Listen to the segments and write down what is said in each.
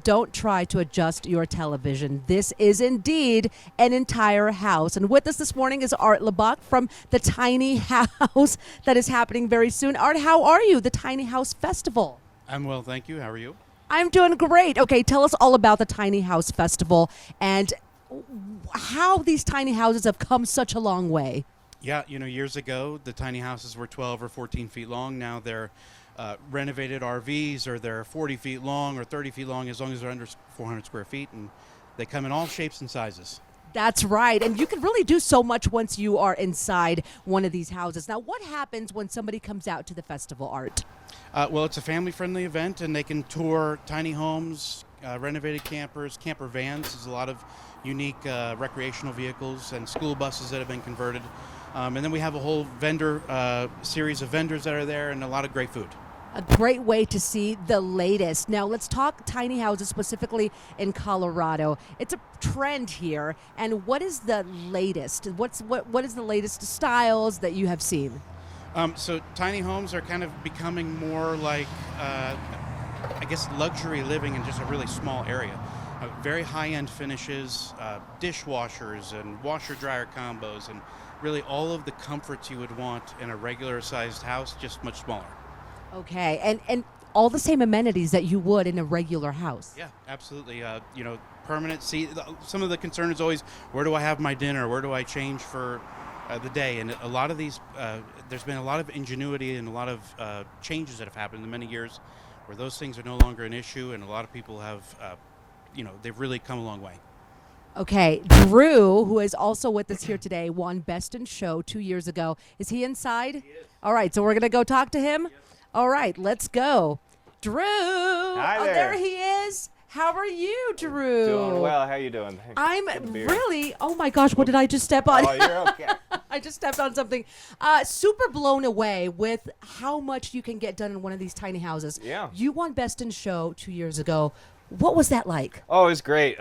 Don't try to adjust your television. This is indeed an entire house. And with us this morning is Art Lebach from the Tiny House that is happening very soon. Art, how are you? The Tiny House Festival. I'm well, thank you. How are you? I'm doing great. Okay, tell us all about the Tiny House Festival and how these tiny houses have come such a long way. Yeah, years ago, the tiny houses were 12 or 14 feet long. Now they're renovated RVs, or they're 40 feet long or 30 feet long, as long as they're under 400 square feet, and they come in all shapes and sizes. That's right. And you can really do so much once you are inside one of these houses. Now, what happens when somebody comes out to the festival, Art? Well, it's a family-friendly event, and they can tour tiny homes, renovated campers, camper vans. There's a lot of unique recreational vehicles and school buses that have been converted. And then we have a whole series of vendors that are there, and a lot of great food. A great way to see the latest. Now, let's talk tiny houses specifically in Colorado. It's a trend here. And what is the latest? What is the latest styles that you have seen? So tiny homes are kind of becoming more like, luxury living in just a really small area. Very high-end finishes, dishwashers and washer-dryer combos, and really all of the comforts you would want in a regular-sized house, just much smaller. Okay, and all the same amenities that you would in a regular house. Yeah, absolutely. Permanent seat. Some of the concern is always, where do I have my dinner? Where do I change for the day? And a lot of these, there's been a lot of ingenuity and a lot of changes that have happened in many years where those things are no longer an issue, and a lot of people have, they've really come a long way. Okay, Drew, who is also with us here today, won Best in Show 2 years ago. Is he inside? He is. All right, so we're going to go talk to him? Yep. All right, let's go. Drew! Hi there. Oh, there he is. How are you, Drew? Doing well. How you doing? I'm really, oh my gosh, what did I just step on? Oh, you're okay. I just stepped on something. Super blown away with how much you can get done in one of these tiny houses. Yeah. You won Best in Show 2 years ago. What was that like? Oh, it was great.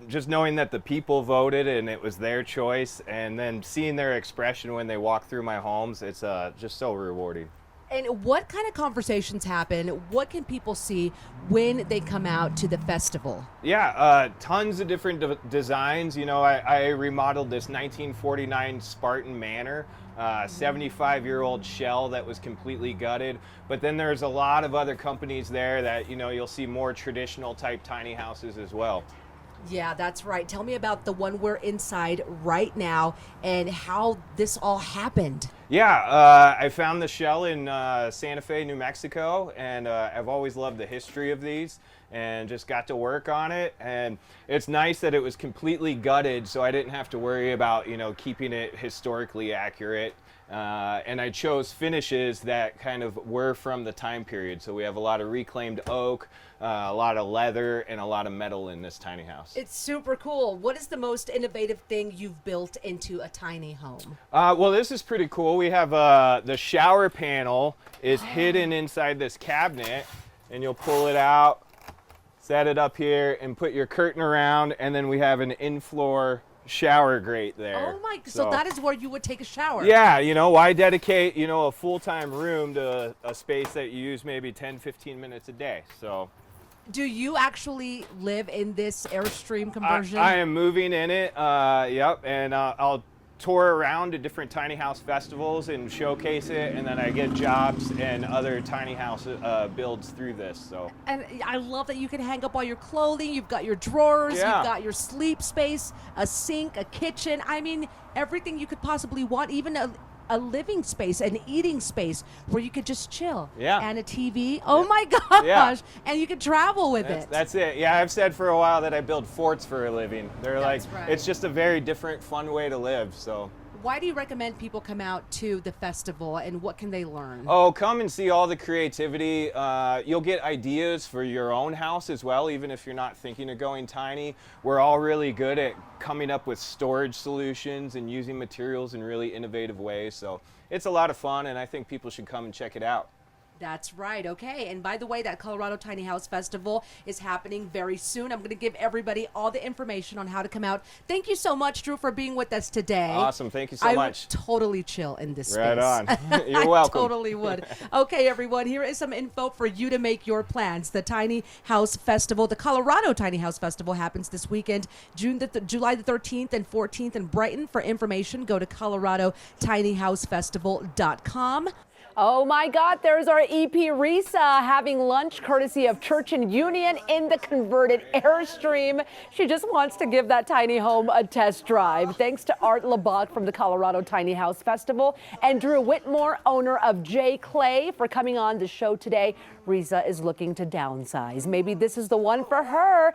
Just knowing that the people voted and it was their choice, and then seeing their expression when they walk through my homes, it's just so rewarding. And what kind of conversations happen? What can people see when they come out to the festival? Yeah, tons of different designs. I remodeled this 1949 Spartan manor, 75-year-old shell that was completely gutted. But then there's a lot of other companies there that, you'll see more traditional type tiny houses as well. Yeah, that's right. Tell me about the one we're inside right now and how this all happened. Yeah, I found the shell in Santa Fe, New Mexico, and I've always loved the history of these and just got to work on it. And it's nice that it was completely gutted, so I didn't have to worry about, keeping it historically accurate. And I chose finishes that kind of were from the time period. So we have a lot of reclaimed oak, a lot of leather, and a lot of metal in this tiny house. It's super cool. What is the most innovative thing you've built into a tiny home? Well, this is pretty cool. We have the shower panel is hidden inside this cabinet, and you'll pull it out, set it up here, and put your curtain around, and then we have an in-floor shower grate there. Oh my, so that is where you would take a shower. Yeah, why dedicate, a full-time room to a space that you use maybe 10-15 minutes a day. So do you actually live in this Airstream conversion? I am moving in it, yep, and I'll tour around to different tiny house festivals and showcase it, and then I get jobs and other tiny house builds through this. So, and I love that you can hang up all your clothing. You've got your drawers, Yeah. You've got your sleep space, a sink, a kitchen. I mean, everything you could possibly want, even a living space, an eating space where you could just chill. Yeah. And a TV. Oh my gosh. Yeah. And you could travel with it. That's it. Yeah, I've said for a while that I build forts for a living. That's right. It's just a very different, fun way to live. So. Why do you recommend people come out to the festival, and what can they learn? Oh, come and see all the creativity. You'll get ideas for your own house as well, even if you're not thinking of going tiny. We're all really good at coming up with storage solutions and using materials in really innovative ways. So it's a lot of fun, and I think people should come and check it out. That's right. Okay. And by the way, that Colorado Tiny House Festival is happening very soon. I'm going to give everybody all the information on how to come out. Thank you so much, Drew, for being with us today. Awesome. Thank you so I much. would totally chill in this Right space. on. You're welcome. I totally would. Okay, everyone, here is some info for you to make your plans. The Tiny House Festival, the Colorado Tiny House Festival happens this weekend, July the 13th and 14th in Brighton. For information, go to coloradotinyhousefestival.com. Oh my God, there's our EP Risa having lunch courtesy of Church and Union in the converted Airstream. She just wants to give that tiny home a test drive. Thanks to Art LeBuck from the Colorado Tiny House Festival and Drew Whitmore, owner of J. Clay, for coming on the show today. Risa is looking to downsize. Maybe this is the one for her.